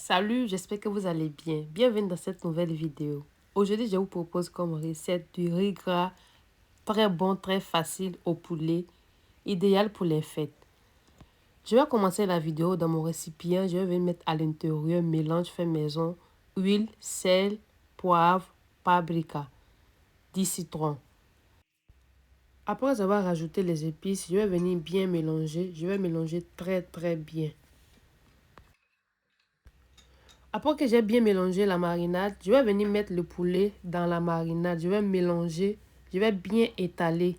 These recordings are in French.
Salut, j'espère que vous allez bien. Bienvenue dans cette nouvelle vidéo. Aujourd'hui, je vous propose comme recette du riz gras très bon, très facile au poulet, idéal pour les fêtes. Je vais commencer la vidéo dans mon récipient. Je vais mettre à l'intérieur mélange fait maison, huile, sel, poivre, paprika, 10 citrons. Après avoir rajouté les épices, je vais venir bien mélanger. Je vais mélanger très bien. Après que j'ai bien mélangé la marinade, je vais venir mettre le poulet dans la marinade. Je vais mélanger, je vais bien étaler.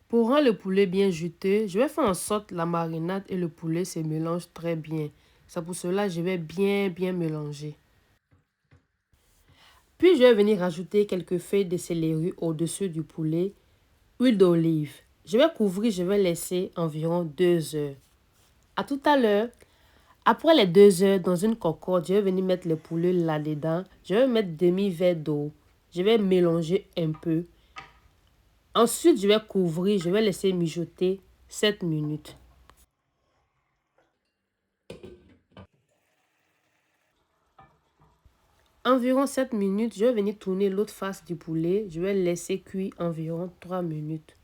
Pour rendre le poulet bien juteux, je vais faire en sorte que la marinade et le poulet se mélangent très bien. C'est pour cela que je vais bien mélanger. Puis je vais venir rajouter quelques feuilles de céleri au-dessus du poulet, huile d'olive. Je vais couvrir, je vais laisser environ 2 heures. À tout à l'heure. Après les 2 heures, dans une cocotte, je vais venir mettre le poulet là-dedans. Je vais mettre demi-verre d'eau. Je vais mélanger un peu. Ensuite, je vais couvrir. Je vais laisser mijoter 7 minutes. Environ 7 minutes, je vais venir tourner l'autre face du poulet. Je vais laisser cuire environ 3 minutes.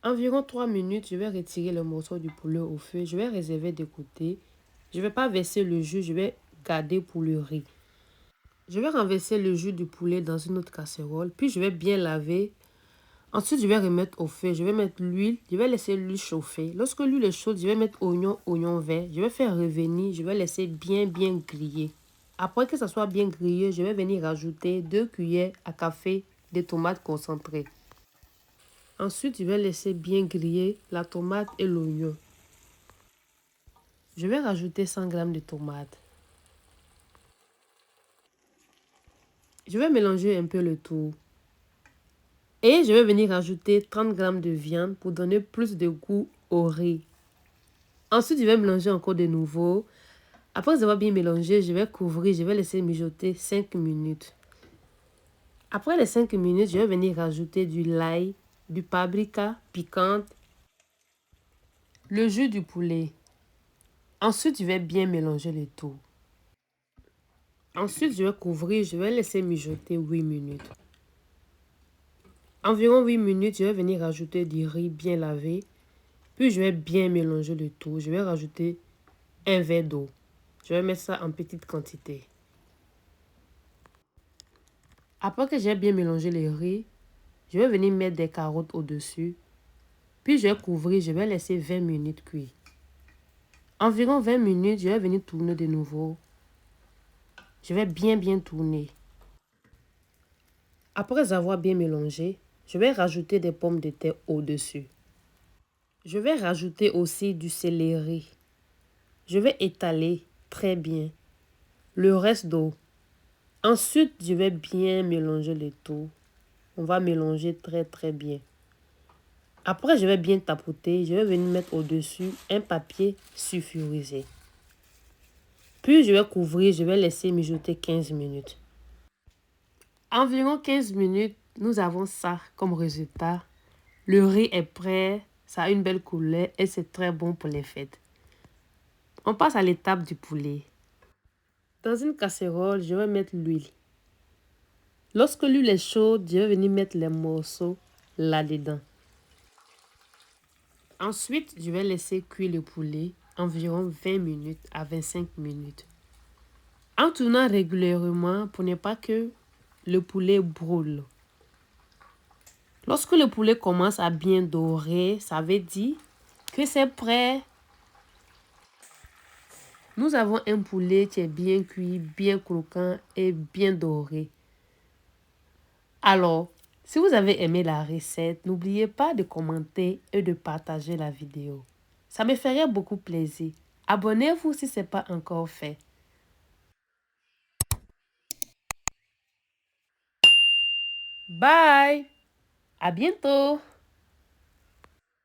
Environ 3 minutes, je vais retirer le morceau du poulet au feu. Je vais réserver de côté. Je ne vais pas verser le jus, je vais garder pour le riz. Je vais renverser le jus du poulet dans une autre casserole. Puis je vais bien laver. Ensuite, je vais remettre au feu. Je vais mettre l'huile. Je vais laisser l'huile chauffer. Lorsque l'huile est chaude, je vais mettre oignon vert. Je vais faire revenir. Je vais laisser bien griller. Après que ça soit bien grillé, je vais venir rajouter 2 cuillères à café de tomates concentrées. Ensuite, je vais laisser bien griller la tomate et l'oignon. Je vais rajouter 100 g de tomates. Je vais mélanger un peu le tout. Et je vais venir rajouter 30 g de viande pour donner plus de goût au riz. Ensuite, je vais mélanger encore de nouveau. Après avoir bien mélangé, je vais couvrir, je vais laisser mijoter 5 minutes. Après les 5 minutes, je vais venir rajouter du l'ail, du paprika piquante, le jus du poulet. Ensuite, je vais bien mélanger le tout. Ensuite, je vais couvrir, je vais laisser mijoter 8 minutes. Environ 8 minutes, je vais venir rajouter du riz bien lavé. Puis, je vais bien mélanger le tout. Je vais rajouter un verre d'eau. Je vais mettre ça en petite quantité. Après que j'ai bien mélangé le riz, je vais venir mettre des carottes au-dessus. Puis, je vais couvrir, je vais laisser 20 minutes cuire. Environ 20 minutes, je vais venir tourner de nouveau. Je vais bien tourner. Après avoir bien mélangé, je vais rajouter des pommes de terre au-dessus. Je vais rajouter aussi du céleri. Je vais étaler très bien le reste d'eau. Ensuite, je vais bien mélanger le tout. On va mélanger très bien. Après, je vais bien tapoter. Je vais venir mettre au-dessus un papier sulfurisé. Puis, je vais couvrir. Je vais laisser mijoter 15 minutes. Environ 15 minutes, nous avons ça comme résultat. Le riz est prêt. Ça a une belle couleur et c'est très bon pour les fêtes. On passe à l'étape du poulet. Dans une casserole, je vais mettre l'huile. Lorsque l'huile est chaude, je vais venir mettre les morceaux là-dedans. Ensuite, je vais laisser cuire le poulet environ 20 minutes à 25 minutes. En tournant régulièrement pour ne pas que le poulet brûle. Lorsque le poulet commence à bien dorer, ça veut dire que c'est prêt. Nous avons un poulet qui est bien cuit, bien croquant et bien doré. Alors, si vous avez aimé la recette, n'oubliez pas de commenter et de partager la vidéo. Ça me ferait beaucoup plaisir. Abonnez-vous si ce n'est pas encore fait. Bye! À bientôt!